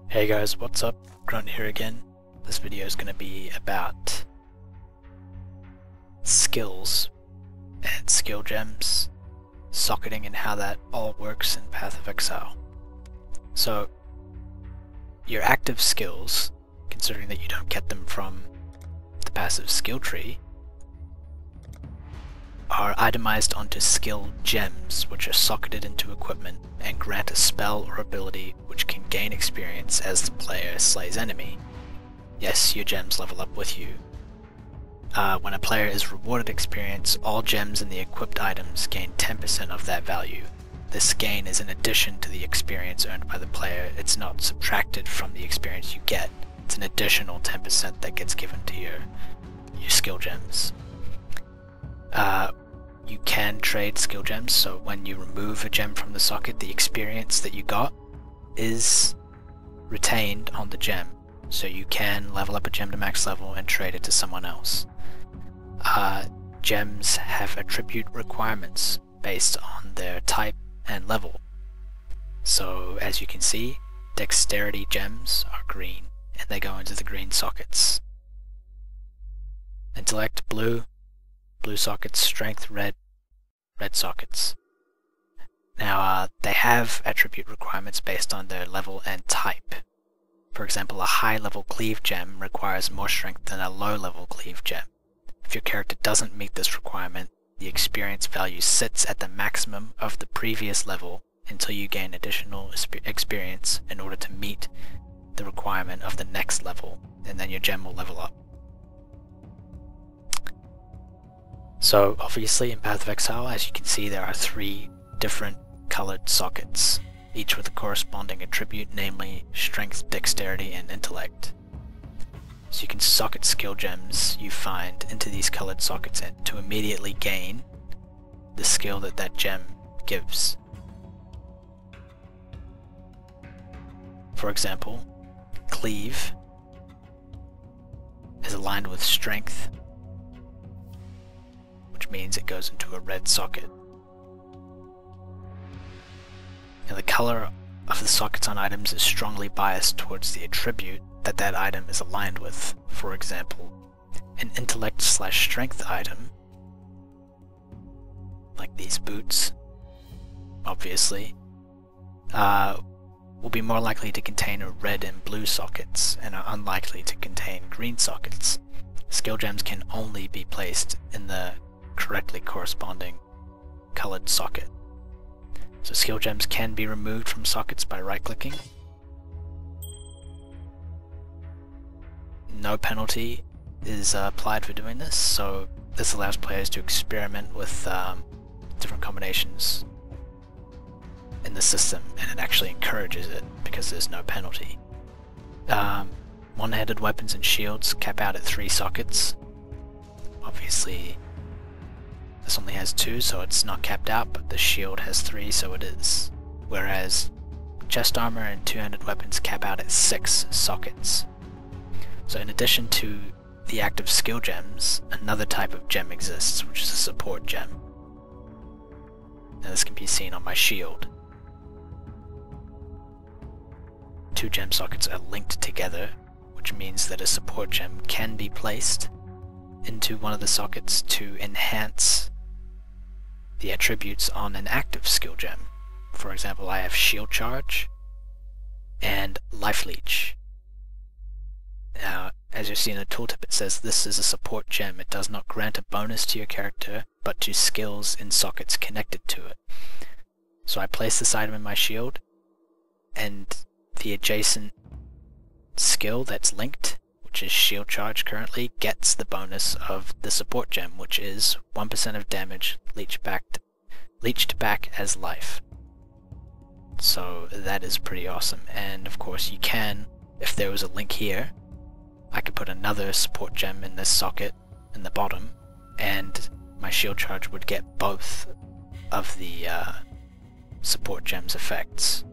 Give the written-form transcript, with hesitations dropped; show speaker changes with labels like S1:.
S1: Hey guys, what's up? Grunt here again. This video is going to be about skills and skill gems, socketing and how that all works in Path of Exile. So, your active skills, considering that you don't get them from the passive skill tree, are itemized onto skill gems, which are socketed into equipment and grant a spell or ability which can gain experience as the player slays enemy. Yes, your gems level up with you. When a player is rewarded experience, all gems in the equipped items gain 10% of that value. This gain is in addition to the experience earned by the player. It's not subtracted from the experience you get. It's an additional 10% that gets given to your skill gems. You can trade skill gems, so when you remove a gem from the socket, the experience that you got is retained on the gem. So you can level up a gem to max level and trade it to someone else. Gems have attribute requirements based on their type and level. So as you can see, dexterity gems are green, and they go into the green sockets. Intellect, blue sockets, strength, red sockets. Now, they have attribute requirements based on their level and type. For example, a high-level cleave gem requires more strength than a low-level cleave gem. If your character doesn't meet this requirement, the experience value sits at the maximum of the previous level until you gain additional experience in order to meet the requirement of the next level, and then your gem will level up. So obviously in Path of Exile, as you can see, there are 3 different colored sockets, each with a corresponding attribute, namely strength, dexterity, and intellect. So you can socket skill gems you find into these colored sockets to immediately gain the skill that that gem gives. For example, cleave is aligned with strength, which means it goes into a red socket. And the color of the sockets on items is strongly biased towards the attribute that that item is aligned with. For example, an intellect/strength item, like these boots, obviously, will be more likely to contain red and blue sockets, and are unlikely to contain green sockets. Skill gems can only be placed in the correctly corresponding colored socket. So skill gems can be removed from sockets by right-clicking. No penalty is applied for doing this, so this allows players to experiment with different combinations in the system, and it actually encourages it because there's no penalty. One-handed weapons and shields cap out at 3 sockets. Obviously this only has 2, so it's not capped out, but the shield has 3, so it is. Whereas chest armor and 2-handed weapons cap out at 6 sockets. So in addition to the active skill gems, another type of gem exists, which is a support gem. Now this can be seen on my shield. 2 gem sockets are linked together, which means that a support gem can be placed into one of the sockets to enhance the attributes on an active skill gem. For example, I have shield charge and life leech. Now, as you see in the tooltip, it says this is a support gem. It does not grant a bonus to your character, but to skills in sockets connected to it. So I place this item in my shield, and the adjacent skill that's linked, which is shield charge currently, gets the bonus of the support gem, which is 1% of damage leached back as life. So that is pretty awesome. And of course you can, if there was a link here, I could put another support gem in this socket in the bottom, and my shield charge would get both of the support gem's effects.